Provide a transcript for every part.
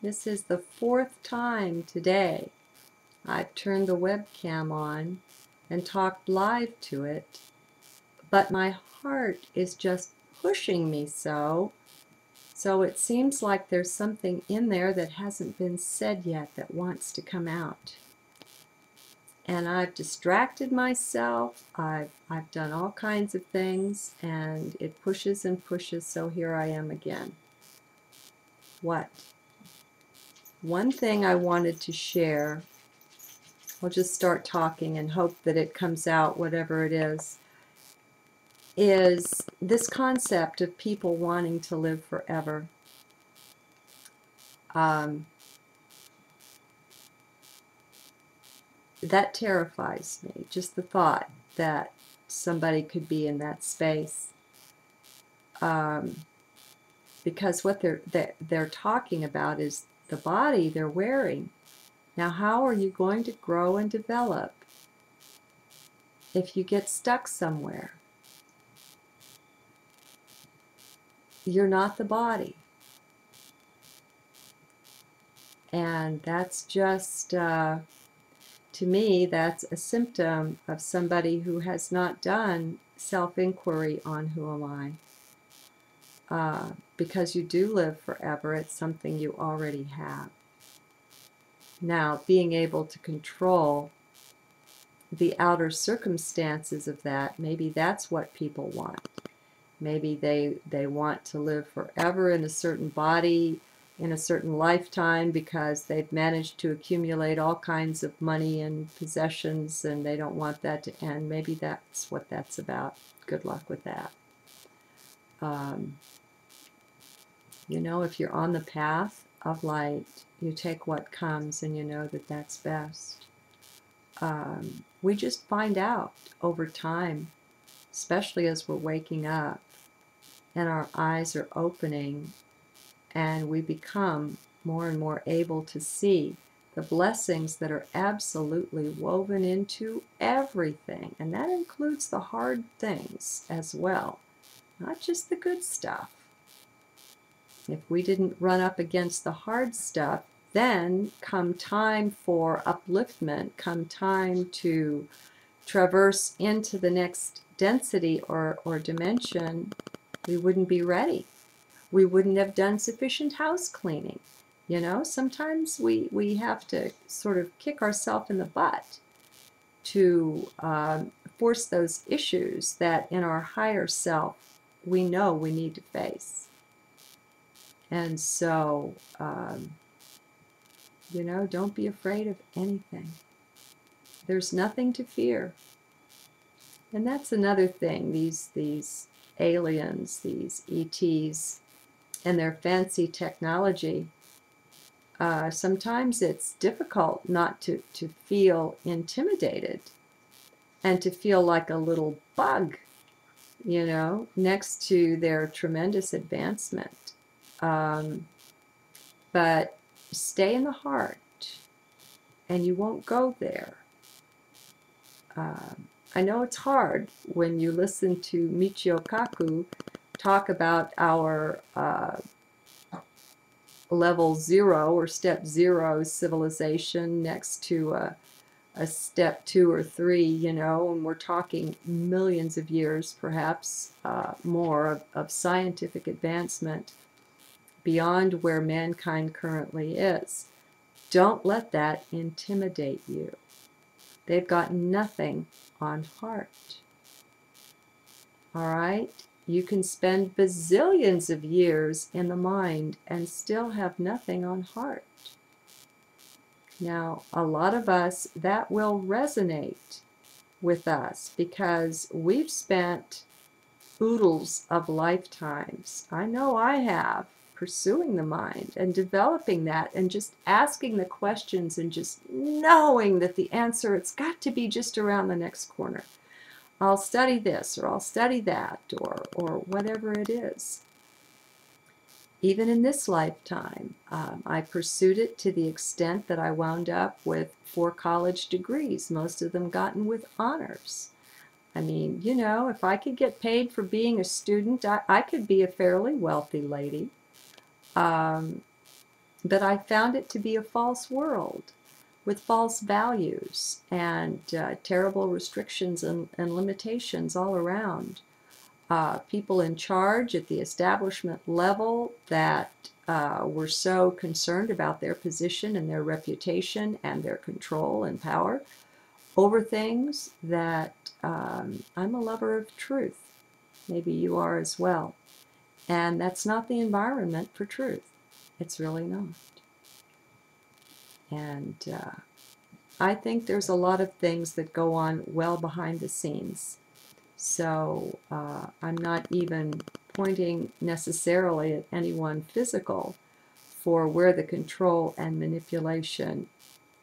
This is the 4th time today I've turned the webcam on and talked live to it, but my heart is just pushing me so it seems like there's something in there that hasn't been said yet that wants to come out. And I've distracted myself, I've done all kinds of things, and it pushes and pushes, so here I am again. What? One thing I wanted to share, I'll just start talking and hope that it comes out, whatever it is this concept of people wanting to live forever. That terrifies me, just the thought that somebody could be in that space. Because what they're talking about is the body they're wearing. Now, how are you going to grow and develop if you get stuck somewhere? You're not the body. And that's just, to me, that's a symptom of somebody who has not done self-inquiry on who am I. Because you do live forever, it's something you already have. Now, being able to control the outer circumstances of that, maybe that's what people want. Maybe they want to live forever in a certain body, in a certain lifetime, because they've managed to accumulate all kinds of money and possessions, and they don't want that to end. Maybe that's what that's about. Good luck with that. You know, if you're on the path of light, you take what comes and you know that that's best. We just find out over time, especially as we're waking up and our eyes are opening, and we become more and more able to see the blessings that are absolutely woven into everything. And that includes the hard things as well, not just the good stuff. If we didn't run up against the hard stuff, then come time for upliftment, come time to traverse into the next density or dimension, we wouldn't be ready. We wouldn't have done sufficient house cleaning. You know, sometimes we have to sort of kick ourselves in the butt to force those issues that in our higher self we know we need to face. And so, you know, don't be afraid of anything. There's nothing to fear. And that's another thing, these aliens, these ETs, and their fancy technology. Sometimes it's difficult not to feel intimidated and to feel like a little bug, you know, next to their tremendous advancement. But stay in the heart, and you won't go there. I know it's hard when you listen to Michio Kaku talk about our level 0 or step 0 civilization next to a step 2 or 3, you know, and we're talking millions of years, perhaps more, of scientific advancement beyond where mankind currently is. Don't let that intimidate you. They've got nothing on heart. All right? You can spend bazillions of years in the mind and still have nothing on heart. Now, a lot of us, that will resonate with us because we've spent oodles of lifetimes, I know I have, pursuing the mind and developing that and just asking the questions and just knowing that the answer, it's got to be just around the next corner. I'll study this or I'll study that or whatever it is. Even in this lifetime, I pursued it to the extent that I wound up with 4 college degrees, most of them gotten with honors. I mean, you know, if I could get paid for being a student, I could be a fairly wealthy lady. But I found it to be a false world with false values and terrible restrictions and limitations all around. People in charge at the establishment level that were so concerned about their position and their reputation and their control and power over things that I'm a lover of truth. Maybe you are as well. And that's not the environment for truth. It's really not. And I think there's a lot of things that go on well behind the scenes. So I'm not even pointing necessarily at anyone physical for where the control and manipulation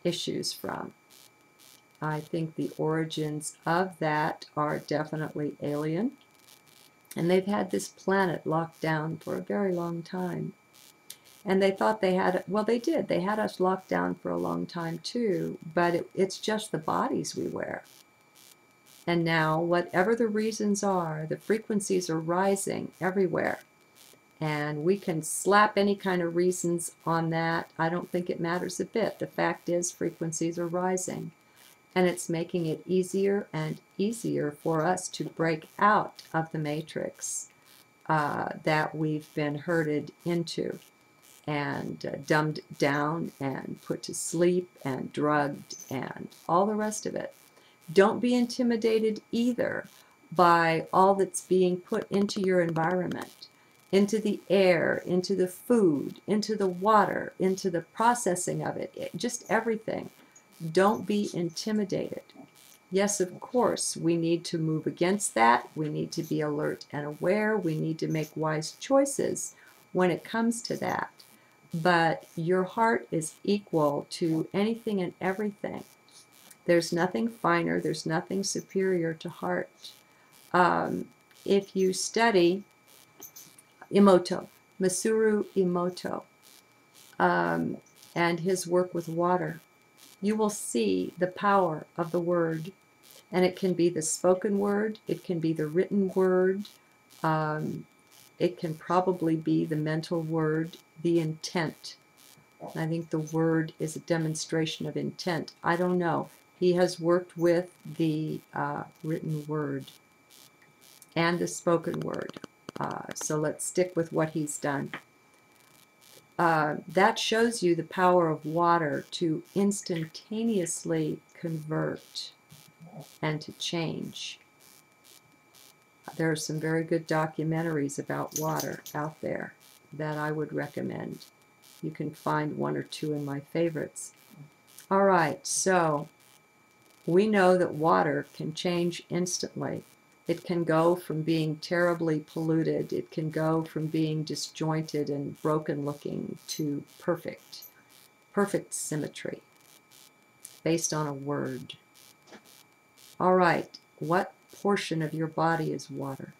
issues from. I think the origins of that are definitely alien. And they've had this planet locked down for a very long time. And they thought they had, well, they did. They had us locked down for a long time too, but it's just the bodies we wear. And now, whatever the reasons are, the frequencies are rising everywhere. And we can slap any kind of reasons on that. I don't think it matters a bit. The fact is, frequencies are rising. And it's making it easier and easier for us to break out of the matrix that we've been herded into and dumbed down and put to sleep and drugged and all the rest of it. Don't be intimidated either by all that's being put into your environment, into the air, into the food, into the water, into the processing of it, just everything. Don't be intimidated. Yes, of course, we need to move against that. We need to be alert and aware. We need to make wise choices when it comes to that. But your heart is equal to anything and everything. There's nothing finer, there's nothing superior to heart. If you study Emoto, Masaru Emoto, and his work with water, you will see the power of the word. And it can be the spoken word, it can be the written word, it can probably be the mental word, the intent. I think the word is a demonstration of intent. I don't know. He has worked with the written word and the spoken word. So let's stick with what he's done. That shows you the power of water to instantaneously convert and to change. There are some very good documentaries about water out there that I would recommend. You can find one or two in my favorites. All right, so we know that water can change instantly. It can go from being terribly polluted, it can go from being disjointed and broken looking to perfect symmetry based on a word. All right, what portion of your body is water?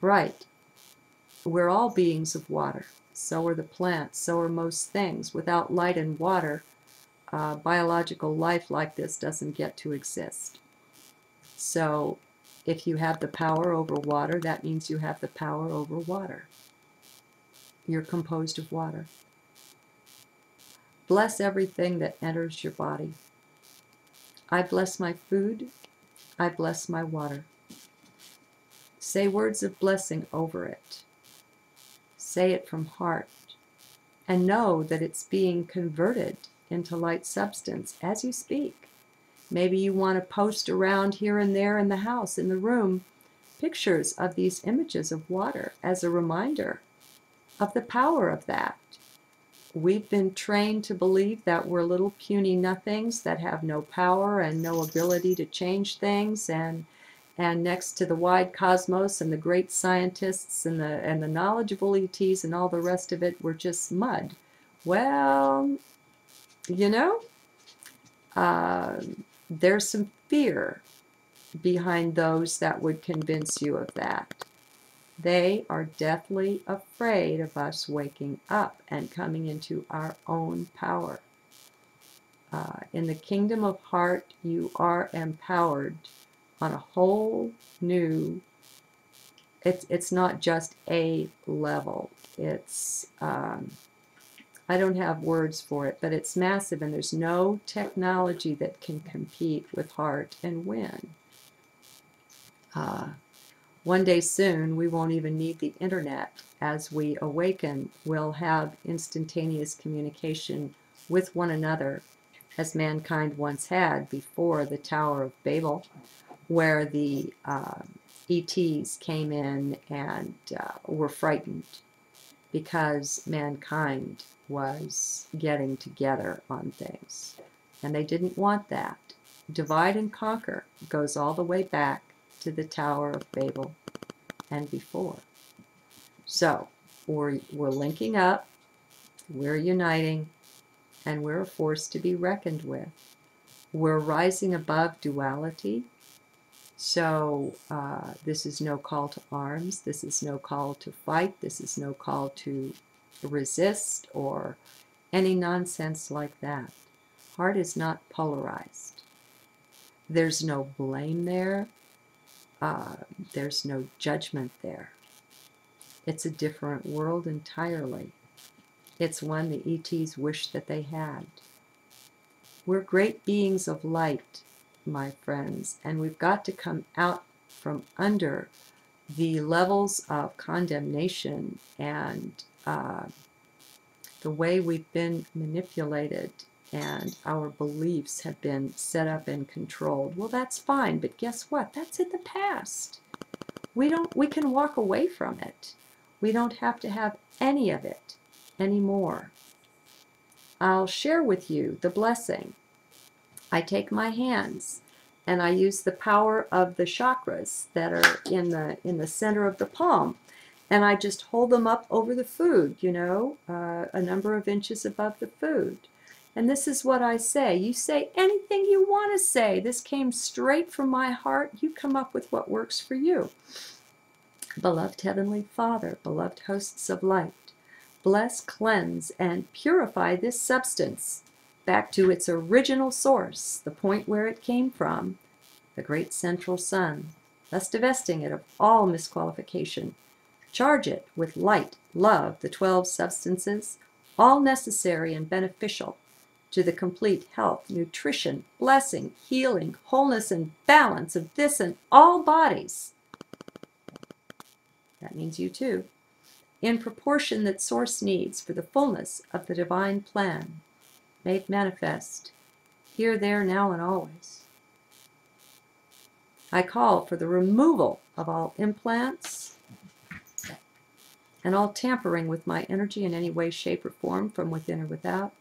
Right, we're all beings of water. So are the plants, so are most things. Without light and water, biological life like this doesn't get to exist. So if you have the power over water, that means you have the power over water. You're composed of water. Bless everything that enters your body. I bless my food. I bless my water. Say words of blessing over it. Say it from heart. And know that it's being converted into light substance as you speak. Maybe you want to post around here and there in the house, in the room, pictures of these images of water as a reminder of the power of that. We've been trained to believe that we're little puny nothings that have no power and no ability to change things, and next to the wide cosmos and the great scientists and the knowledgeable ETs and all the rest of it, we're just mud. Well, you know, there's some fear behind those that would convince you of that. They are deathly afraid of us waking up and coming into our own power. In the kingdom of heart, you are empowered on a whole new it's not just a level. It's I don't have words for it, but it's massive, and there's no technology that can compete with heart and win. One day soon, we won't even need the internet. As we awaken, we'll have instantaneous communication with one another, as mankind once had before the Tower of Babel, where the ETs came in and were frightened because mankind was getting together on things. And they didn't want that. Divide and conquer goes all the way back to the Tower of Babel and before. So we're linking up, we're uniting, and we're a force to be reckoned with. We're rising above duality. So this is no call to arms. This is no call to fight. This is no call to resist or any nonsense like that. Heart is not polarized. There's no blame there. There's no judgment there. It's a different world entirely. It's one the ETs wish that they had. We're great beings of light, my friends, and we've got to come out from under the levels of condemnation and the way we've been manipulated and our beliefs have been set up and controlled. Well, that's fine, but guess what? That's in the past. We can walk away from it. We don't have to have any of it anymore. I'll share with you the blessing. I take my hands and I use the power of the chakras that are in the center of the palm, and I just hold them up over the food, you know, a number of inches above the food. And this is what I say. You say anything you want to say. This came straight from my heart. You come up with what works for you. Beloved Heavenly Father, beloved hosts of light, bless, cleanse, and purify this substance back to its original source, the point where it came from, the great central sun, thus divesting it of all misqualification. Charge it with light, love, the 12 substances, all necessary and beneficial to the complete health, nutrition, blessing, healing, wholeness, and balance of this and all bodies. That means you too. In proportion that Source needs for the fullness of the divine plan, made manifest, here, there, now, and always. I call for the removal of all implants and all tampering with my energy in any way, shape, or form, from within or without.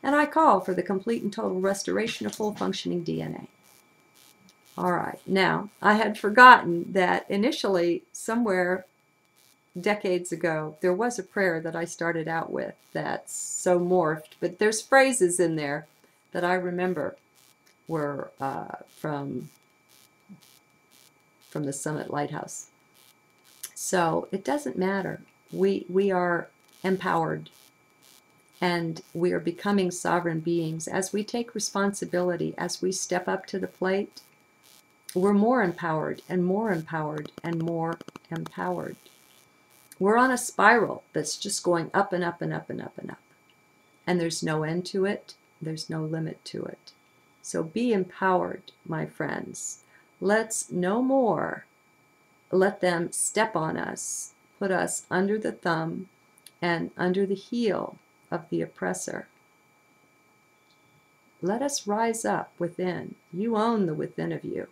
And I call for the complete and total restoration of full functioning DNA. All right, now, I had forgotten that initially, somewhere decades ago, there was a prayer that I started out with that's so morphed, but there's phrases in there that I remember were from the Summit Lighthouse. So it doesn't matter. We are empowered, and we are becoming sovereign beings. As we take responsibility, as we step up to the plate, we're more empowered and more empowered and more empowered. We're on a spiral that's just going up and up and up and up and up. And there's no end to it. There's no limit to it. So be empowered, my friends. Let's no more let them step on us, put us under the thumb and under the heel of the oppressor. Let us rise up within. You own the within of you.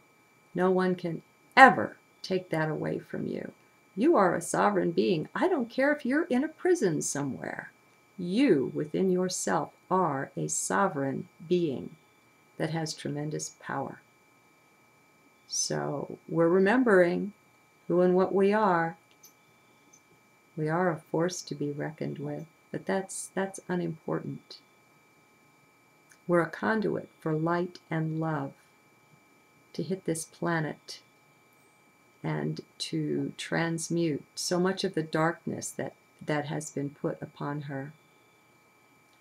No one can ever take that away from you. You are a sovereign being. I don't care if you're in a prison somewhere. You, within yourself, are a sovereign being that has tremendous power. So we're remembering who and what we are. We are a force to be reckoned with, but that's unimportant. We're a conduit for light and love to hit this planet and to transmute so much of the darkness that has been put upon her.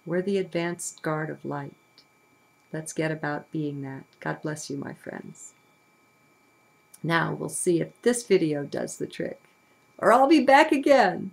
We're the advanced guard of light. Let's get about being that. God bless you, my friends. Now we'll see if this video does the trick. or I'll be back again.